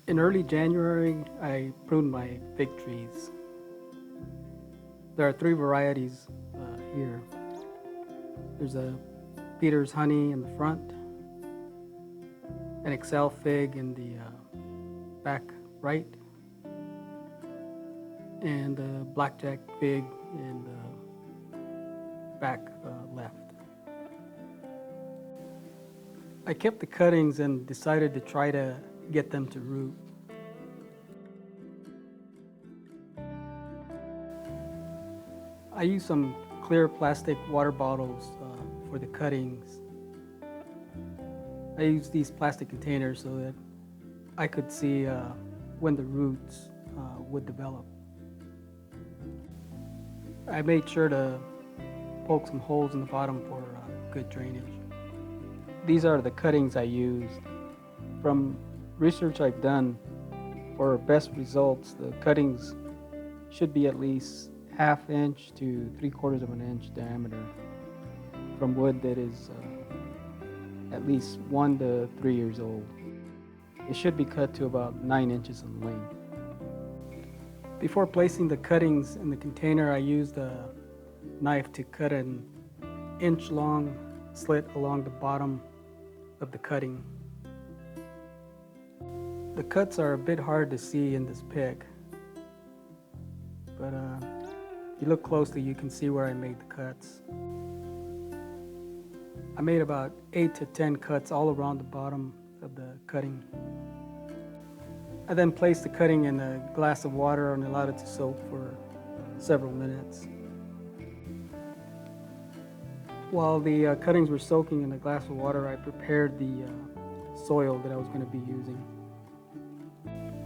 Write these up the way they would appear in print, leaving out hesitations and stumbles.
In early January, I pruned my fig trees. There are three varieties here. There's a Peter's Honey in the front, an Excel fig in the back right, and a Blackjack fig in the back left. I kept the cuttings and decided to try to get them to root. I used some clear plastic water bottles for the cuttings. I used these plastic containers so that I could see when the roots would develop. I made sure to poke some holes in the bottom for good drainage. These are the cuttings I used. From research I've done, for best results, the cuttings should be at least 1/2 inch to 3/4 of an inch diameter from wood that is at least 1 to 3 years old. It should be cut to about 9 inches in length. Before placing the cuttings in the container, I used a knife to cut an inch-long slit along the bottom of the cutting. The cuts are a bit hard to see in this pic, but if you look closely, you can see where I made the cuts. I made about 8 to 10 cuts all around the bottom of the cutting. I then placed the cutting in a glass of water and allowed it to soak for several minutes. While the cuttings were soaking in a glass of water, I prepared the soil that I was going to be using.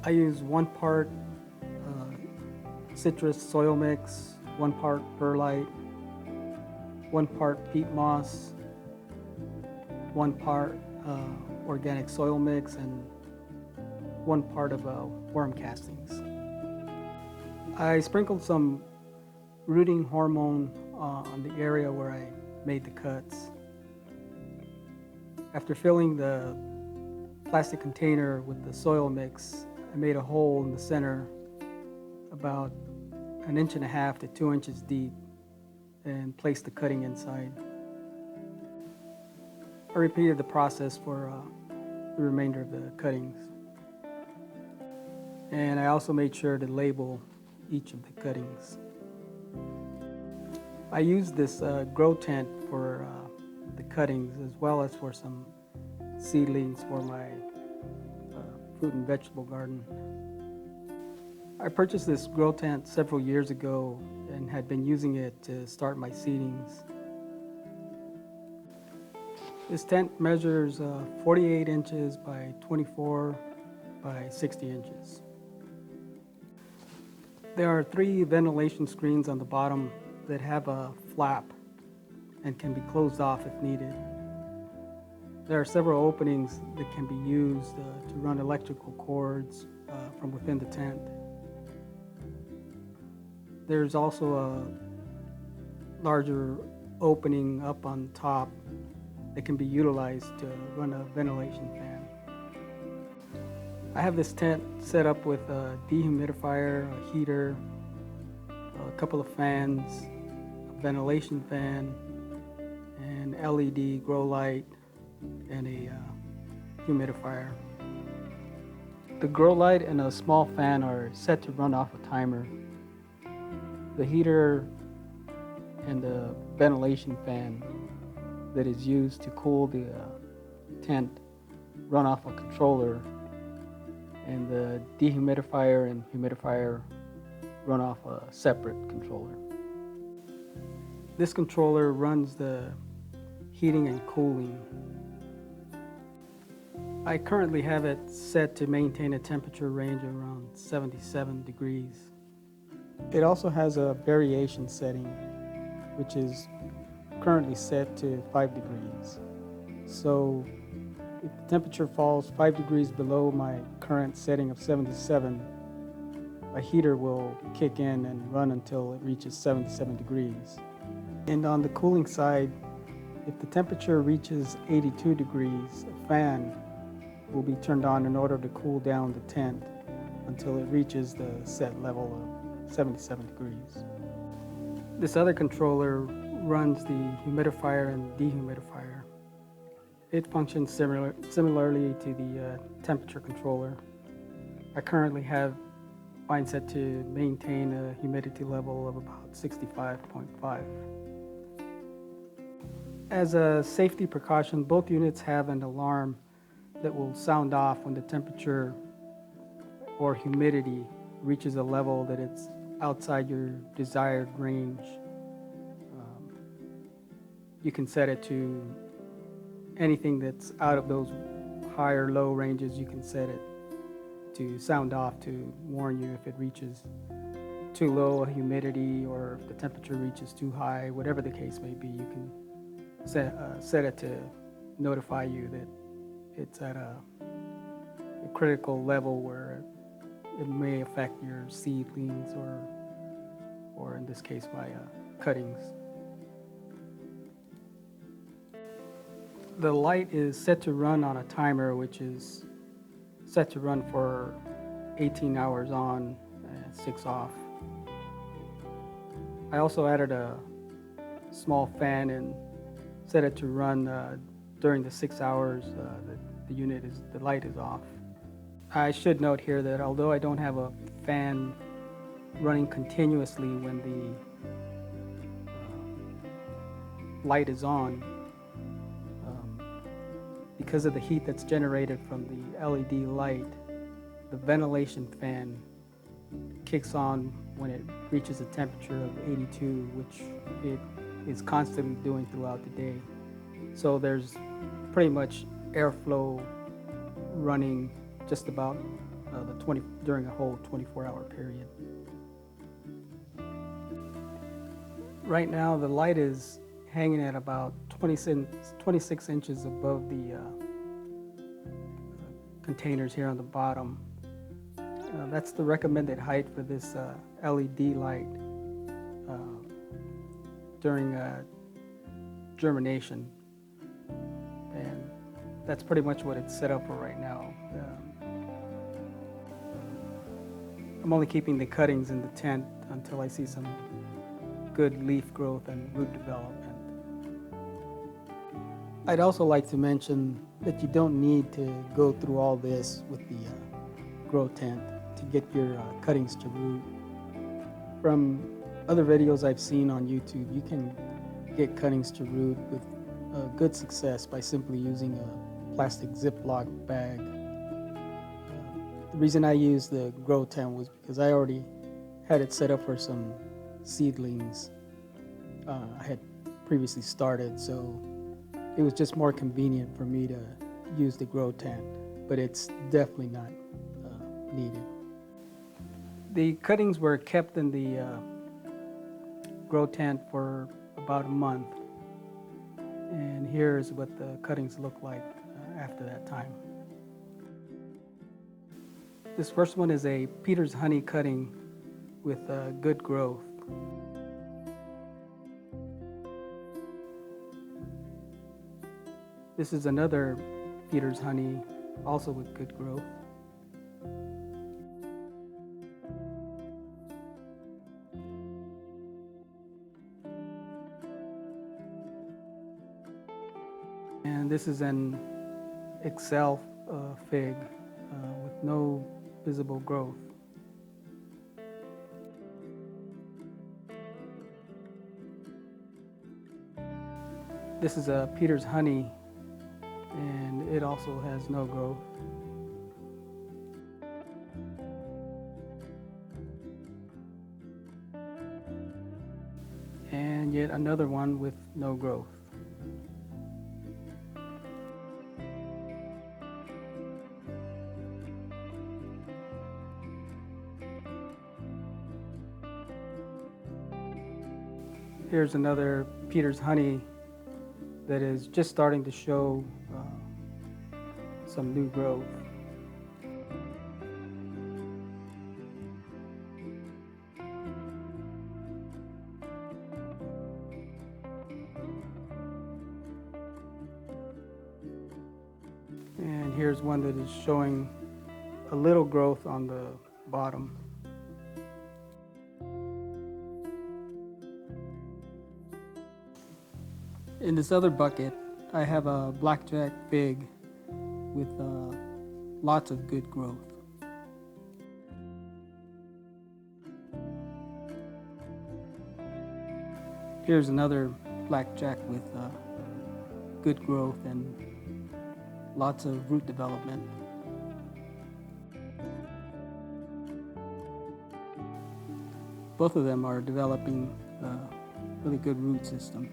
I used 1 part citrus soil mix, 1 part perlite, 1 part peat moss, 1 part organic soil mix, and 1 part of worm castings. I sprinkled some rooting hormone on the area where I made the cuts. After filling the plastic container with the soil mix, I made a hole in the center about 1.5 inches to 2 inches deep and placed the cutting inside. I repeated the process for the remainder of the cuttings. And I also made sure to label each of the cuttings. I used this grow tent for the cuttings as well as for some seedlings for my fruit and vegetable garden. I purchased this grow tent several years ago and had been using it to start my seedings. This tent measures 48 inches by 24 by 60 inches. There are 3 ventilation screens on the bottom that have a flap and can be closed off if needed. There are several openings that can be used to run electrical cords from within the tent. There's also a larger opening up on top that can be utilized to run a ventilation fan. I have this tent set up with a dehumidifier, a heater, a couple of fans, a ventilation fan, an LED grow light, and a humidifier. The grow light and a small fan are set to run off a timer. The heater and the ventilation fan that is used to cool the tent run off a controller, and the dehumidifier and humidifier run off a separate controller. This controller runs the heating and cooling. I currently have it set to maintain a temperature range of around 77 degrees. It also has a variation setting, which is currently set to 5 degrees. So if the temperature falls 5 degrees below my current setting of 77, a heater will kick in and run until it reaches 77 degrees. And on the cooling side, if the temperature reaches 82 degrees, a fan will be turned on in order to cool down the tent until it reaches the set level of 77 degrees. This other controller runs the humidifier and dehumidifier. It functions similarly to the temperature controller. I currently have mine set to maintain a humidity level of about 65.5. As a safety precaution, both units have an alarm that will sound off when the temperature or humidity reaches a level that it's outside your desired range. You can set it to anything that's out of those high or low ranges. You can set it to sound off to warn you if it reaches too low a humidity or if the temperature reaches too high. Whatever the case may be, you can set it to notify you that it's at a critical level where it may affect your seedlings or in this case my cuttings. The light is set to run on a timer, which is set to run for 18 hours on and 6 off. I also added a small fan and set it to run during the 6 hours the light is off. I should note here that although I don't have a fan running continuously when the light is on, because of the heat that's generated from the LED light, the ventilation fan kicks on when it reaches a temperature of 82, which it is constantly doing throughout the day. So there's pretty much airflow running just about during a whole 24-hour period. Right now, the light is hanging at about 26 inches above the containers here on the bottom. That's the recommended height for this LED light during germination, and that's pretty much what it's set up for right now. I'm only keeping the cuttings in the tent until I see some good leaf growth and root development. I'd also like to mention that you don't need to go through all this with the grow tent to get your cuttings to root. From other videos I've seen on YouTube, you can get cuttings to root with good success by simply using a plastic Ziploc bag. The reason I used the grow tent was because I already had it set up for some seedlings I had previously started, so it was just more convenient for me to use the grow tent, but it's definitely not needed. The cuttings were kept in the grow tent for about a month, and here's what the cuttings look like after that time. This first one is a Peter's honey cutting with good growth. This is another Peter's honey, also with good growth. And this is an Excel fig with no visible growth. This is a Peter's honey, and it also has no growth. And yet another one with no growth. Here's another Peter's honey that is just starting to show some new growth. And here's one that is showing a little growth on the bottom. In this other bucket, I have a blackjack fig with lots of good growth. Here's another blackjack with good growth and lots of root development. Both of them are developing a really good root system.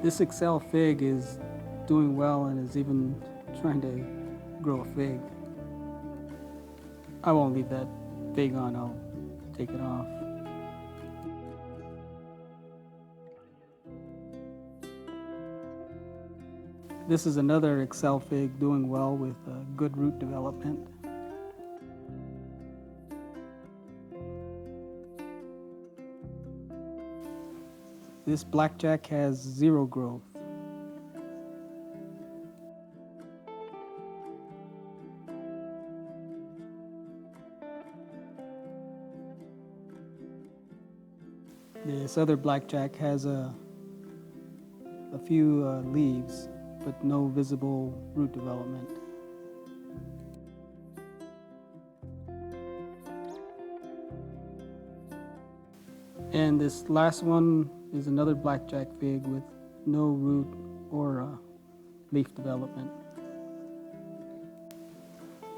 This Excel fig is doing well and is even trying to grow a fig. I won't leave that fig on, I'll take it off. This is another Excel fig doing well with good root development. This blackjack has zero growth. This other blackjack has a few leaves, but no visible root development. And this last one is another blackjack fig with no root or leaf development.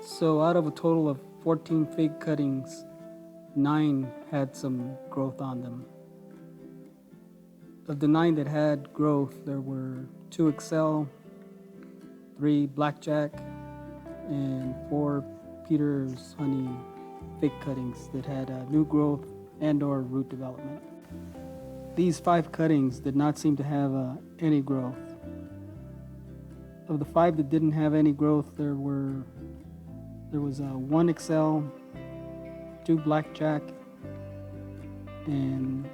So out of a total of 14 fig cuttings, 9 had some growth on them. Of the 9 that had growth, there were 2 Excel, 3 blackjack, and 4 Peter's honey fig cuttings that had new growth and or root development. These 5 cuttings did not seem to have any growth. Of the 5 that didn't have any growth, there was 1 Excel, 2 blackjack, and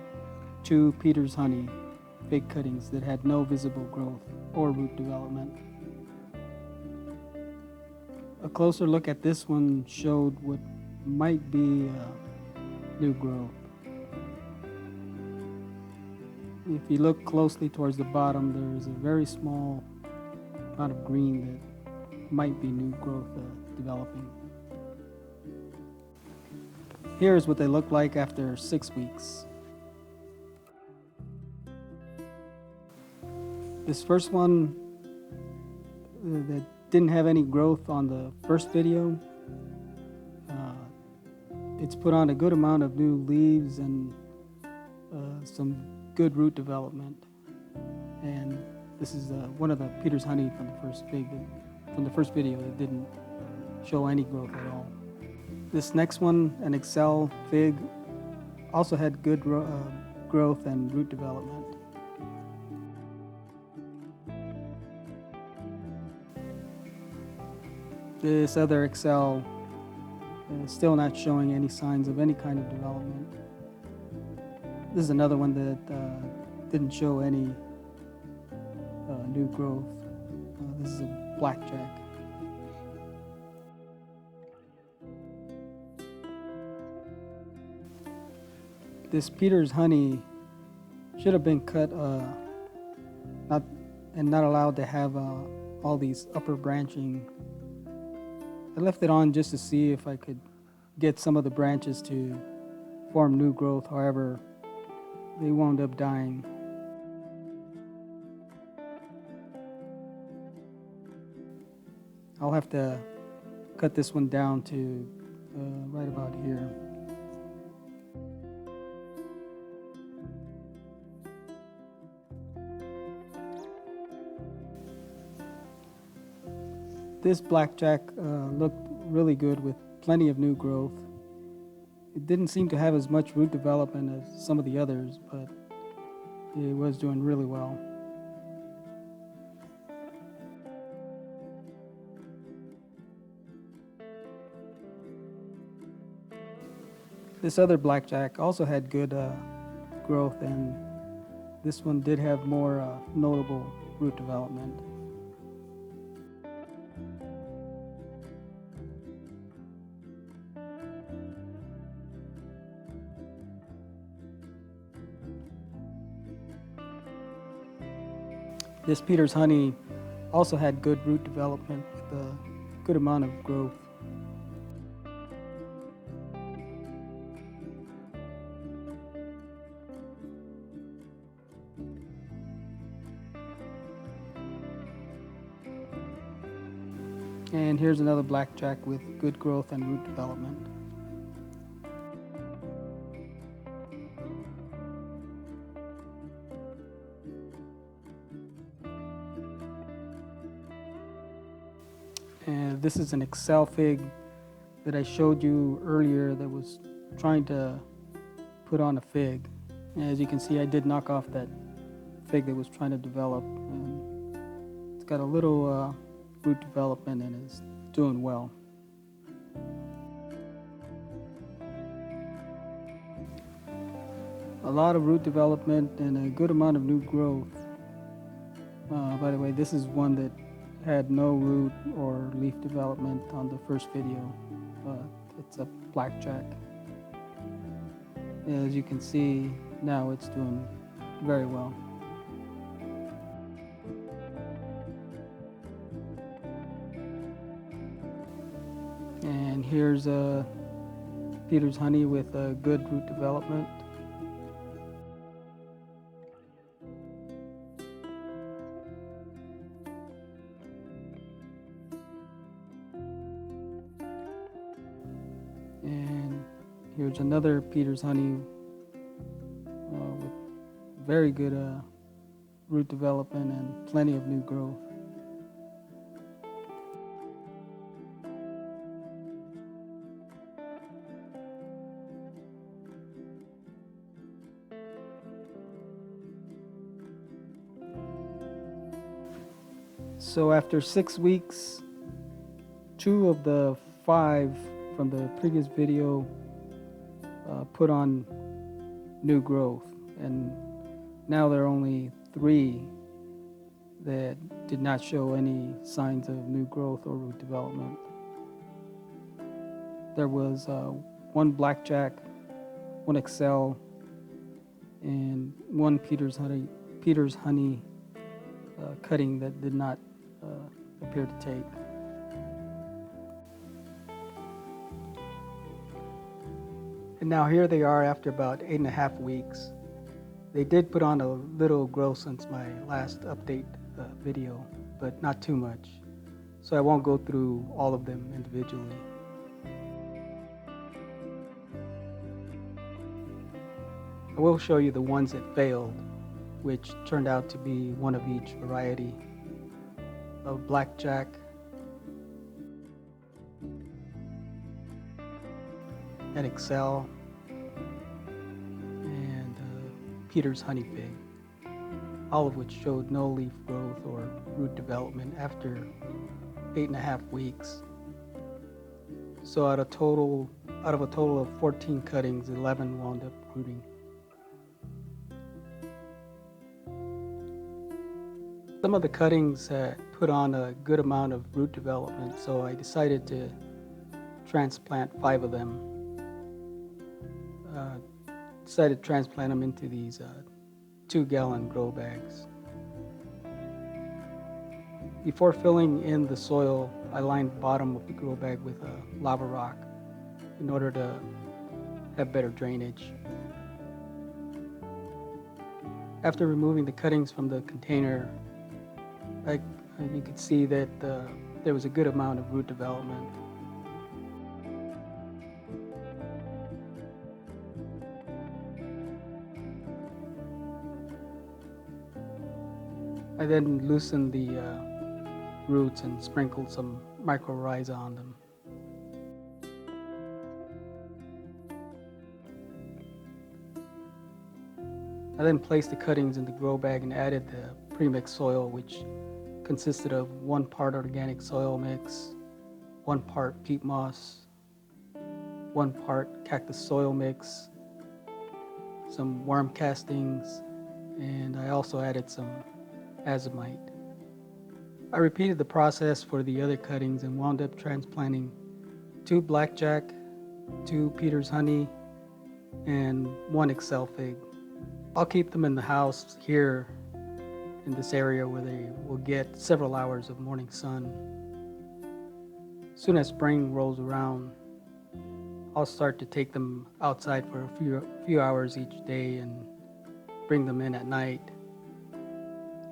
2 Peter's honey fig cuttings that had no visible growth or root development. A closer look at this one showed what might be new growth. If you look closely towards the bottom, there is a very small amount of green that might be new growth developing. Here's what they look like after 6 weeks. This first one that didn't have any growth on the first video, it's put on a good amount of new leaves and some good root development. And this is one of the Peter's honey from the first video that didn't show any growth at all. This next one, an Excel fig, also had good growth and root development. This other Excel is still not showing any signs of any kind of development. This is another one that didn't show any new growth. This is a blackjack. This Peter's honey should have been cut not allowed to have all these upper branching. I left it on just to see if I could get some of the branches to form new growth. However, they wound up dying. I'll have to cut this one down to right about here. This blackjack looked really good with plenty of new growth. It didn't seem to have as much root development as some of the others, but it was doing really well. This other blackjack also had good growth and This one did have more notable root development. This Peter's honey also had good root development with a good amount of growth. And here's another blackjack with good growth and root development. And this is an Excel fig that I showed you earlier that was trying to put on a fig. And as you can see, I did knock off that fig that was trying to develop. And it's got a little root development and is doing well. A lot of root development and a good amount of new growth. By the way, this is one that had no root or leaf development on the first video. It's a blackjack. As you can see, now it's doing very well. And here's Peter's honey with a good root development. And here's another Peter's honey with very good root development and plenty of new growth. So after 6 weeks, 2 of the 5 from the previous video put on new growth, and now there are only 3 that did not show any signs of new growth or root development. There was 1 blackjack, 1 Excel, and 1 Peter's honey cutting that did not appear to take. And now here they are after about 8.5 weeks. They did put on a little growth since my last update video, but not too much. So I won't go through all of them individually. I will show you the ones that failed, which turned out to be 1 of each variety of blackjack, and Excel, and Peter's honey fig, all of which showed no leaf growth or root development after 8.5 weeks. So out of a total of 14 cuttings, 11 wound up rooting. Some of the cuttings put on a good amount of root development, so I decided to transplant 5 of them. Decided to transplant them into these 2-gallon grow bags. Before filling in the soil, I lined the bottom of the grow bag with a lava rock in order to have better drainage. After removing the cuttings from the container, you could see that there was a good amount of root development. I then loosened the roots and sprinkled some mycorrhiza on them. I then placed the cuttings in the grow bag and added the pre-mixed soil, which consisted of 1 part organic soil mix, 1 part peat moss, 1 part cactus soil mix, some worm castings, and I also added some azomite. I repeated the process for the other cuttings and wound up transplanting 2 blackjack, 2 Peter's honey, and 1 Excel fig. I'll keep them in the house here in this area where they will get several hours of morning sun. Soon as spring rolls around, I'll start to take them outside for a few hours each day and bring them in at night.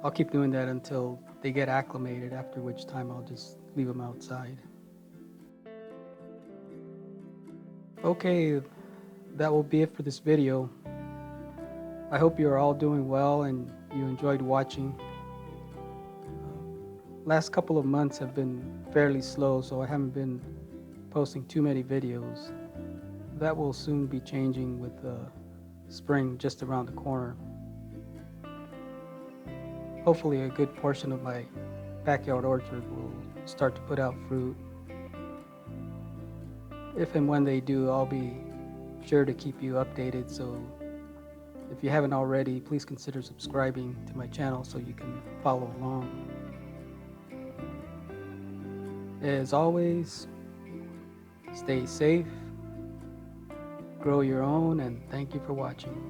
I'll keep doing that until they get acclimated, after which time I'll just leave them outside. Okay, that will be it for this video. I hope you are all doing well and you enjoyed watching. Last couple of months have been fairly slow, so I haven't been posting too many videos. That will soon be changing with spring just around the corner. Hopefully a good portion of my backyard orchard will start to put out fruit. If and when they do, I'll be sure to keep you updated, so if you haven't already, please consider subscribing to my channel so you can follow along. As always, stay safe, grow your own, and thank you for watching.